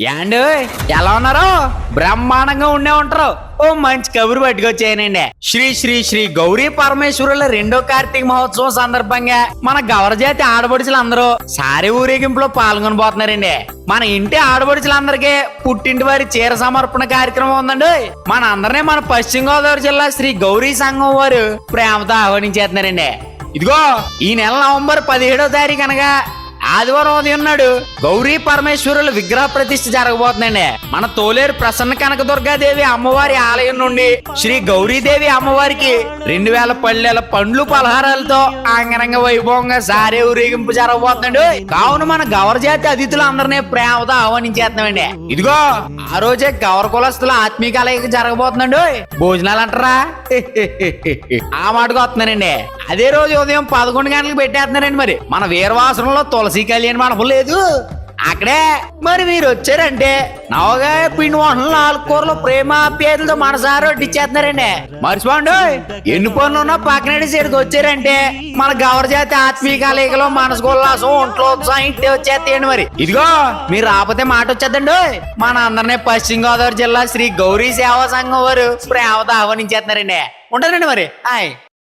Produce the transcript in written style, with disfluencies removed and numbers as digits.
యాండు ఎలా ఉన్నారు? బ్రహ్మాండంగా ఉండే ఉంటారు. ఓ మంచి కబురు పట్టుకొచ్చాయనండి. శ్రీ శ్రీ శ్రీ గౌరీ పరమేశ్వరుల 2వ కార్తీక మహోత్సవం సందర్భంగా మన గౌరజాతి ఆడపడుచులందరూ సారి ఊరేగింపులో పాల్గొనబోతున్నారండి. మన ఇంటి ఆడపడుచులందరికీ పుట్టింటి వారి చీర సమర్పణ కార్యక్రమం ఉందండి. మన అందరినీ మన పశ్చిమ గోదావరి జిల్లా శ్రీ గౌరీ సంఘం వారు ప్రేమతో ఆహ్వానించేస్తున్నారండి. ఇదిగో ఈ నెల నవంబర్ 17వ తారీఖు అనగా ఆదివారం ఉదయం నాడు గౌరీ పరమేశ్వరుల విగ్రహ ప్రతిష్ఠ జరగబోతుందండి. మన తోలేరు ప్రసన్న కనకదుర్గాదేవి అమ్మవారి ఆలయం నుండి శ్రీ గౌరీదేవి అమ్మవారికి 2000 పళ్ళెల పండ్లు పలహారాలతో అంగరంగ వైభవంగా సారే ఊరేగింపు జరగబోతుందండి. కావున మన గౌర జాతి అతిథులు అందరినీ ప్రేమతో ఆహ్వానించేస్తున్నామండి. ఇదిగో ఆ రోజే గౌర కులస్తుల ఆత్మీయ కలయిక జరగబోతుందండి. భోజనాలు అంటారా? ఆ మాటకు వస్తున్నానండి. అదే రోజు ఉదయం 11 గంటలకు పెట్టేస్తున్నారండి. మరి మన వీరవాసనంలో తులసి కళ్యాణ మండపం లేదు అక్కడే. మరి మీరు వచ్చారంటే నవగాయ పిండి వంటలు 4 కూరలు ప్రేమ పేర్లతో మనసారి వడ్డిచ్చేస్తున్నారండి. మర్చిపోండి, ఎన్ని పనులు ఉన్నా పక్కనడి సైడ్కి వచ్చారంటే మన గౌర జాతి ఆత్మీయ కలయికలో మనసుకోల్లాసం ఒంట్లో ఉత్సాహం ఇంటి వచ్చేస్తాయండి. మరి ఇదిగో మీరు రాకపోతే మాట వచ్చేద్దండి. మన అందరినీ పశ్చిమ గోదావరి జిల్లా శ్రీ గౌరీ సేవా సంఘం వారు ప్రేమతో ఆహ్వానించేస్తున్నారండి. ఉంటారండి మరి. హాయ్.